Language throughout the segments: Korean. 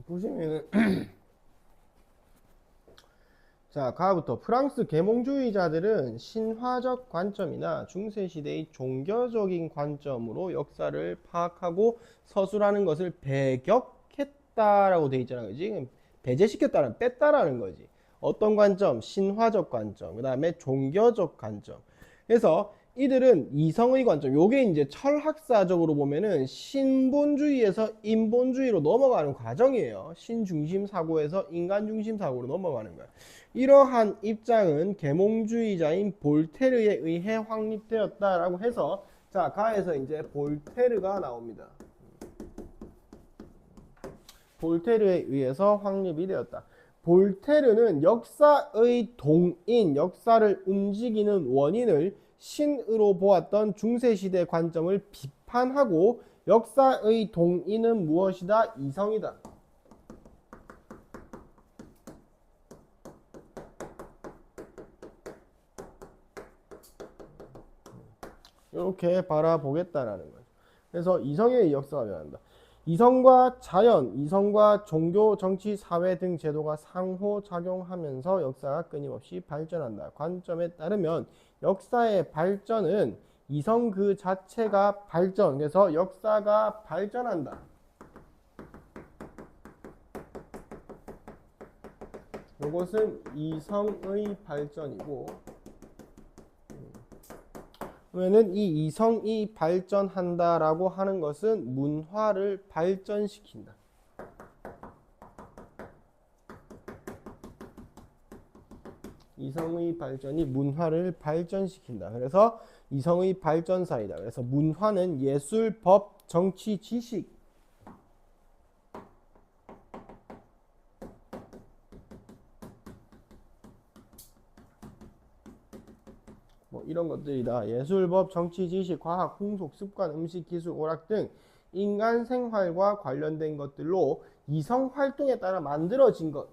보시면은 자, 가부터 프랑스 계몽주의자들은 신화적 관점이나 중세시대의 종교적인 관점으로 역사를 파악하고 서술하는 것을 배격했다라고 돼 있잖아, 그지? 배제시켰다는 뺐다라는 거지. 어떤 관점? 신화적 관점, 그 다음에 종교적 관점. 그래서 이들은 이성의 관점, 요게 이제 철학사적으로 보면은 신본주의에서 인본주의로 넘어가는 과정이에요. 신중심 사고에서 인간중심 사고로 넘어가는 거야. 이러한 입장은 계몽주의자인 볼테르에 의해 확립되었다라고 해서 자, 가에서 이제 볼테르가 나옵니다. 볼테르에 의해서 확립이 되었다. 볼테르는 역사의 동인, 역사를 움직이는 원인을 신으로 보았던 중세시대 관점을 비판하고 역사의 동인은 무엇이다? 이성이다. 이렇게 바라보겠다라는 거죠. 그래서 이성의 역사가 변한다. 이성과 자연, 이성과 종교, 정치, 사회 등 제도가 상호작용하면서 역사가 끊임없이 발전한다. 관점에 따르면 역사의 발전은 이성 그 자체가 발전, 그래서 역사가 발전한다. 이것은 이성의 발전이고, 그러면은 이 이성이 발전한다라고 하는 것은 문화를 발전시킨다. 이성의 발전이 문화를 발전시킨다. 그래서 이성의 발전사이다. 그래서 문화는 예술, 법, 정치, 지식, 뭐 이런 것들이다. 예술, 법, 정치, 지식, 과학, 풍속, 습관, 음식, 기술, 오락 등 인간 생활과 관련된 것들로 이성 활동에 따라 만들어진 것.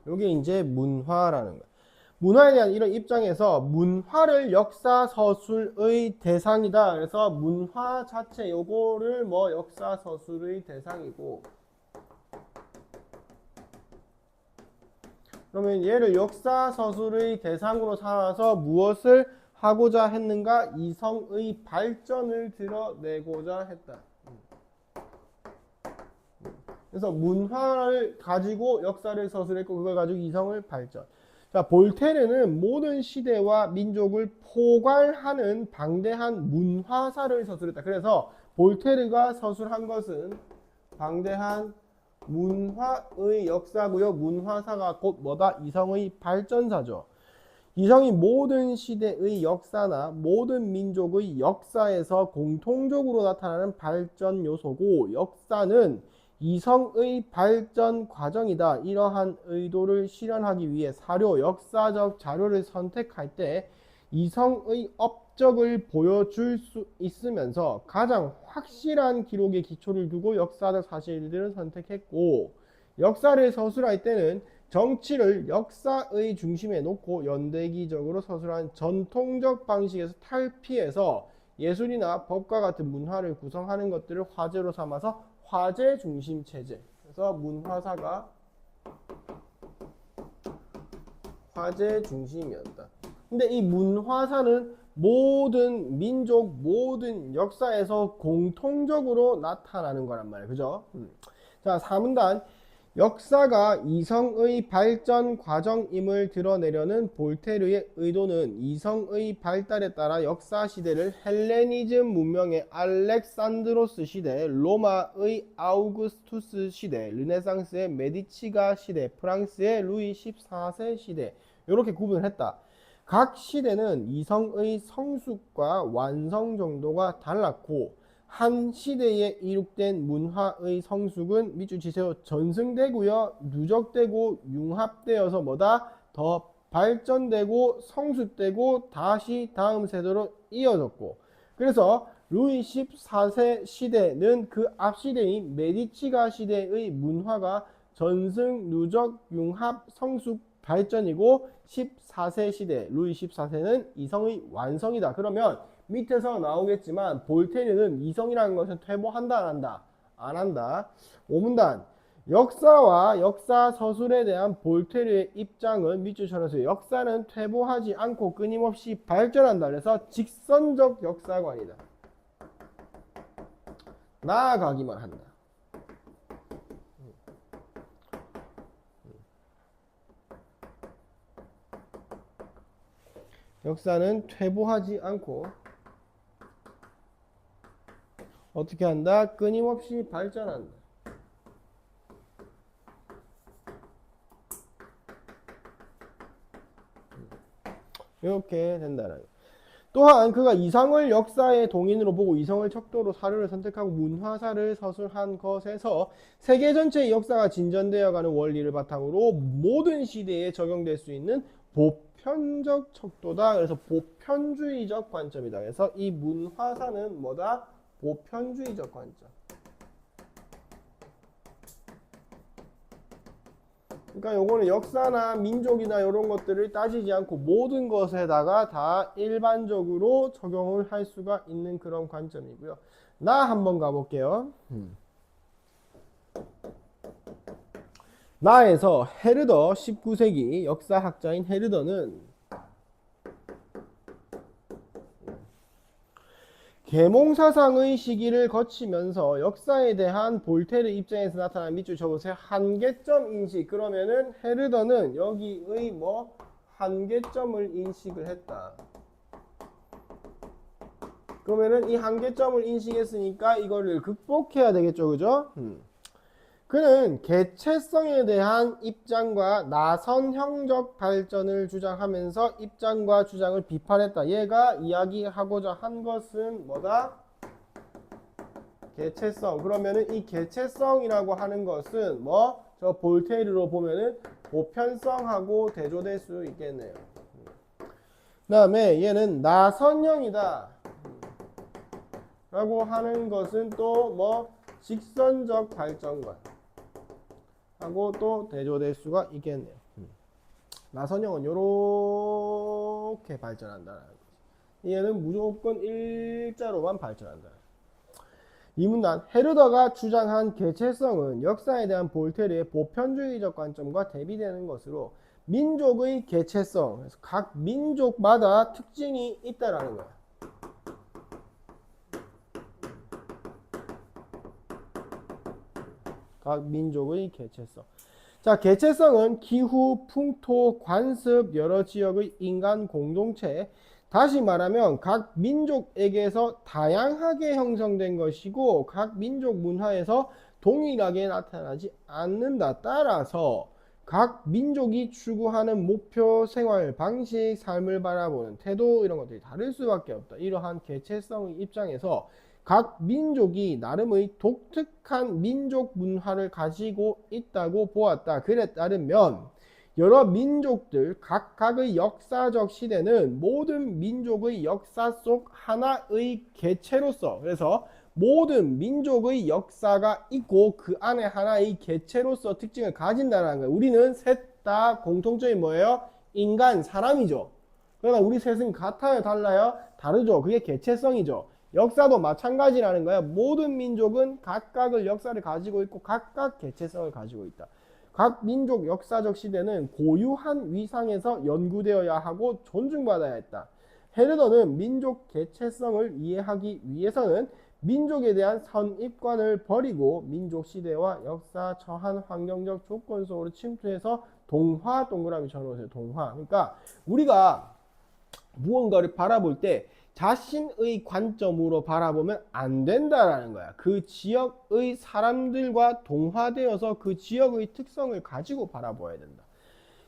이게 이제 문화라는 거야. 문화에 대한 이런 입장에서 문화를 역사서술의 대상이다. 그래서 문화 자체 요거를 뭐 역사서술의 대상이고, 그러면 얘를 역사서술의 대상으로 삼아서 무엇을 하고자 했는가? 이성의 발전을 드러내고자 했다. 그래서 문화를 가지고 역사를 서술했고 그걸 가지고 이성을 발전. 자, 볼테르는 모든 시대와 민족을 포괄하는 방대한 문화사를 서술했다. 그래서 볼테르가 서술한 것은 방대한 문화의 역사고요. 문화사가 곧 뭐다? 이성의 발전사죠. 이성이 모든 시대의 역사나 모든 민족의 역사에서 공통적으로 나타나는 발전 요소고, 역사는 이성의 발전 과정이다. 이러한 의도를 실현하기 위해 사료, 역사적 자료를 선택할 때 이성의 업적을 보여줄 수 있으면서 가장 확실한 기록의 기초를 두고 역사적 사실들을 선택했고, 역사를 서술할 때는 정치를 역사의 중심에 놓고 연대기적으로 서술한 전통적 방식에서 탈피해서 예술이나 법과 같은 문화를 구성하는 것들을 화제로 삼아서 화제 중심 체제. 그래서 문화사가 화제 중심이었다. 근데 이 문화사는 모든 민족, 모든 역사에서 공통적으로 나타나는 거란 말이에요. 그죠? 자, 4문단. 역사가 이성의 발전 과정임을 드러내려는 볼테르의 의도는 이성의 발달에 따라 역사 시대를 헬레니즘 문명의 알렉산드로스 시대, 로마의 아우구스투스 시대, 르네상스의 메디치가 시대, 프랑스의 루이 14세 시대 이렇게 구분을 했다. 각 시대는 이성의 성숙과 완성 정도가 달랐고 한 시대에 이룩된 문화의 성숙은 밑줄 치세요. 전승되고요. 누적되고 융합되어서 뭐다? 더 발전되고 성숙되고 다시 다음 세대로 이어졌고, 그래서 루이 14세 시대는 그 앞 시대인 메디치가 시대의 문화가 전승, 누적, 융합, 성숙, 발전이고 14세 시대 루이 14세는 이성의 완성이다. 그러면 밑에서 나오겠지만 볼테르는 이성이라는 것은 퇴보한다 안 한다? 안 한다. 5문단 역사와 역사 서술에 대한 볼테르의 입장은 밑줄처럼 역사는 퇴보하지 않고 끊임없이 발전한다. 그래서 직선적 역사관이다. 나아가기만 한다. 역사는 퇴보하지 않고 어떻게 한다? 끊임없이 발전한다. 이렇게 된다는 거예요. 또한 그가 이성을 역사의 동인으로 보고 이성을 척도로 사료를 선택하고 문화사를 서술한 것에서 세계 전체의 역사가 진전되어가는 원리를 바탕으로 모든 시대에 적용될 수 있는 보편적 척도다. 그래서 보편주의적 관점이다. 그래서 이 문화사는 뭐다? 보편주의적 관점. 그러니까 요거는 역사나 민족이나 이런 것들을 따지지 않고 모든 것에다가 다 일반적으로 적용을 할 수가 있는 그런 관점이고요. 나 한번 가볼게요. 나에서 헤르더 19세기 역사학자인 헤르더는 계몽사상의 시기를 거치면서 역사에 대한 볼테르 입장에서 나타난 밑줄 쳐보세요. 한계점 인식. 그러면은 헤르더는 여기의 뭐 한계점을 인식을 했다. 그러면은 이 한계점을 인식했으니까 이거를 극복해야 되겠죠, 그죠? 그는 개체성에 대한 입장과 나선형적 발전을 주장하면서 입장과 주장을 비판했다. 얘가 이야기하고자 한 것은 뭐다? 개체성. 그러면은 이 개체성이라고 하는 것은 뭐? 저 볼테르로 보면은 보편성하고 대조될 수 있겠네요. 그 다음에 얘는 나선형이다. 라고 하는 것은 또 뭐? 직선적 발전관. 하고 또 대조될 수가 있겠네요. 나선형은 요렇게 발전한다는 거지. 얘는 무조건 일자로만 발전한다. 이 문단 헤르더가 주장한 개체성은 역사에 대한 볼테르의 보편주의적 관점과 대비되는 것으로 민족의 개체성, 그래서 각 민족마다 특징이 있다라는 거야. 각 민족의 개체성. 자, 개체성은 기후, 풍토, 관습, 여러 지역의 인간 공동체, 다시 말하면 각 민족에게서 다양하게 형성된 것이고 각 민족 문화에서 동일하게 나타나지 않는다. 따라서 각 민족이 추구하는 목표, 생활 방식, 삶을 바라보는 태도 이런 것들이 다를 수밖에 없다. 이러한 개체성의 입장에서 각 민족이 나름의 독특한 민족 문화를 가지고 있다고 보았다. 그에 따르면 여러 민족들 각각의 역사적 시대는 모든 민족의 역사 속 하나의 개체로서, 그래서 모든 민족의 역사가 있고 그 안에 하나의 개체로서 특징을 가진다는 거예요. 우리는 셋 다 공통점이 뭐예요? 인간, 사람이죠. 그러나 우리 셋은 같아요? 달라요? 다르죠. 그게 개체성이죠. 역사도 마찬가지라는 거야. 모든 민족은 각각의 역사를 가지고 있고 각각 개체성을 가지고 있다. 각 민족 역사적 시대는 고유한 위상에서 연구되어야 하고 존중받아야 했다. 헤르더는 민족 개체성을 이해하기 위해서는 민족에 대한 선입관을 버리고 민족 시대와 역사 처한 환경적 조건 속으로 침투해서 동화, 동그라미 쳐놓으세요. 동화. 그러니까 우리가 무언가를 바라볼 때 자신의 관점으로 바라보면 안 된다라는 거야. 그 지역의 사람들과 동화되어서 그 지역의 특성을 가지고 바라봐야 된다.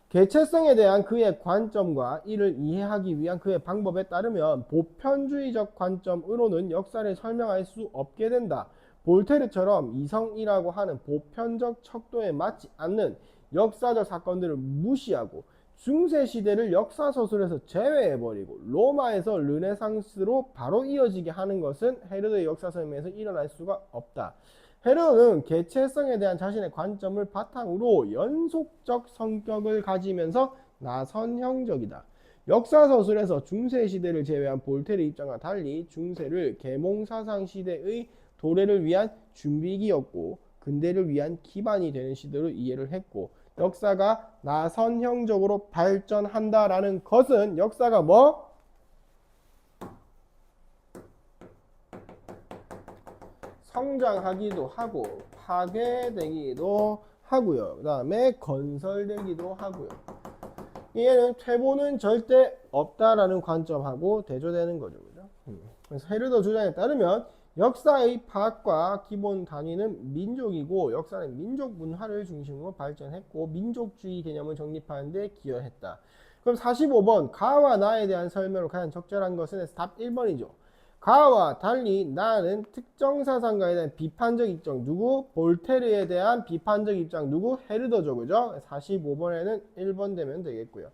개체성에 대한 그의 관점과 이를 이해하기 위한 그의 방법에 따르면 보편주의적 관점으로는 역사를 설명할 수 없게 된다. 볼테르처럼 이성이라고 하는 보편적 척도에 맞지 않는 역사적 사건들을 무시하고 중세시대를 역사서술에서 제외해버리고 로마에서 르네상스로 바로 이어지게 하는 것은 헤르더의 역사 설명에서 일어날 수가 없다. 헤르도는 개체성에 대한 자신의 관점을 바탕으로 연속적 성격을 가지면서 나선형적이다. 역사서술에서 중세시대를 제외한 볼테르 입장과 달리 중세를 계몽사상 시대의 도래를 위한 준비기였고 근대를 위한 기반이 되는 시대로 이해를 했고, 역사가 나선형적으로 발전한다라는 것은 역사가 뭐? 성장하기도 하고 파괴되기도 하고요. 그 다음에 건설되기도 하고요. 얘는 퇴보는 절대 없다라는 관점하고 대조되는 거죠. 그죠? 그래서 헤르더 주장에 따르면 역사의 파악과 기본 단위는 민족이고 역사는 민족 문화를 중심으로 발전했고 민족주의 개념을 정립하는 데 기여했다. 그럼 45번 가와 나에 대한 설명을 과연 적절한 것은 답 1번이죠. 가와 달리 나는 특정 사상가에 대한 비판적 입장 누구? 볼테르에 대한 비판적 입장 누구? 헤르더죠. 그죠? 45번에는 1번 되면 되겠고요.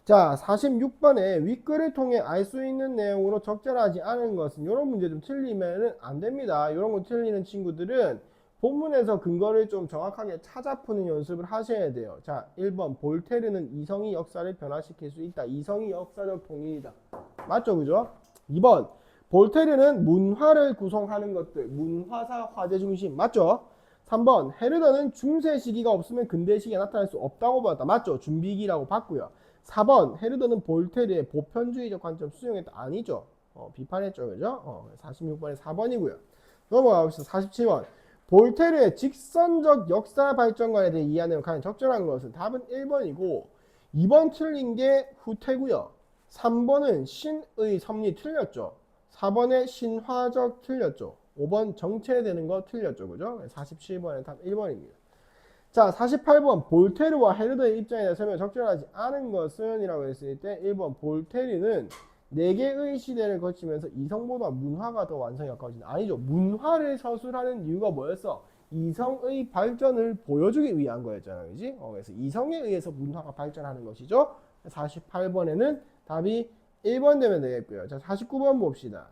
자, 46번에 윗글을 통해 알 수 있는 내용으로 적절하지 않은 것은 이런 문제 좀 틀리면 안 됩니다. 이런 거 틀리는 친구들은 본문에서 근거를 좀 정확하게 찾아 푸는 연습을 하셔야 돼요. 자, 1번 볼테르는 이성이 역사를 변화시킬 수 있다. 이성이 역사적 통일이다. 맞죠? 그죠? 2번 볼테르는 문화를 구성하는 것들, 문화사 화제 중심. 맞죠? 3번 헤르더는 중세 시기가 없으면 근대 시기가 나타날 수 없다고 봤다. 맞죠? 준비기라고 봤고요. 4번 헤르더는 볼테르의 보편주의적 관점 수용했다. 아니죠. 비판했죠. 그죠? 46번에 4번이고요. 넘어가 봅시다. 47번 볼테르의 직선적 역사 발전관에 대해 이해하는 과연 적절한 것은 답은 1번이고 2번 틀린 게 후퇴고요. 3번은 신의 섭리 틀렸죠. 4번에 신화적 틀렸죠. 5번 정체되는 거 틀렸죠. 그죠? 47번에 답 1번입니다. 자, 48번 볼테르와 헤르더의 입장에 대해 설명 적절하지 않은 것은 이라고 했을 때 1번 볼테르는 4개의 시대를 거치면서 이성보다 문화가 더 완성에 가까워진다. 아니죠. 문화를 서술하는 이유가 뭐였어? 이성의 발전을 보여주기 위한 거였잖아. 그지? 그래서 이성에 의해서 문화가 발전하는 것이죠. 48번에는 답이 1번 되면 되겠고요. 자, 49번 봅시다.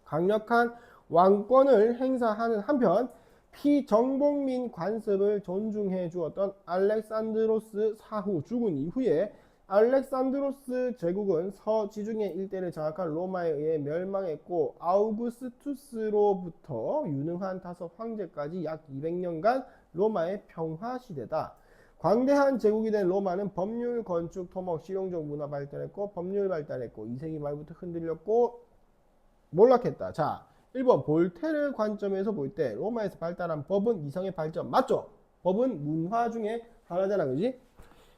강력한 왕권을 행사하는 한편 피정복민 관습을 존중해 주었던 알렉산드로스 사후 죽은 이후에 알렉산드로스 제국은 서지중해 일대를 장악한 로마에 의해 멸망했고 아우구스투스로부터 유능한 다섯 황제까지 약 200년간 로마의 평화시대다. 광대한 제국이 된 로마는 법률, 건축, 토목, 실용적 문화 발달했고 법률 발달했고 2세기 말부터 흔들렸고 몰락했다. 자, 1번 볼테르 관점에서 볼 때 로마에서 발달한 법은 이성의 발전. 맞죠? 법은 문화 중에 하나잖아. 그지?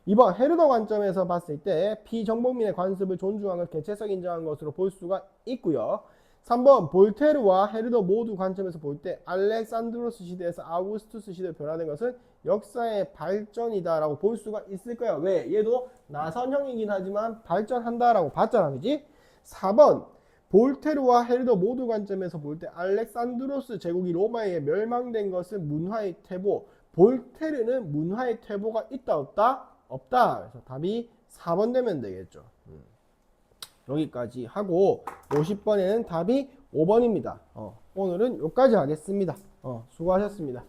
2번 헤르더 관점에서 봤을 때 피정복민의 관습을 존중한 걸 개체성 인정한 것으로 볼 수가 있고요. 3번 볼테르와 헤르더 모두 관점에서 볼 때 알렉산드로스 시대에서 아우구스투스 시대로 변화된 것은 역사의 발전이다 라고 볼 수가 있을 거야. 왜? 얘도 나선형이긴 하지만 발전한다 라고 봤잖아. 그지? 4번 볼테르와 헤르더 모두 관점에서 볼 때 알렉산드로스 제국이 로마에 멸망된 것은 문화의 퇴보. 볼테르는 문화의 퇴보가 있다 없다? 없다. 그래서 답이 4번 되면 되겠죠. 여기까지 하고 50번에는 답이 5번입니다. 오늘은 여기까지 하겠습니다. 수고하셨습니다.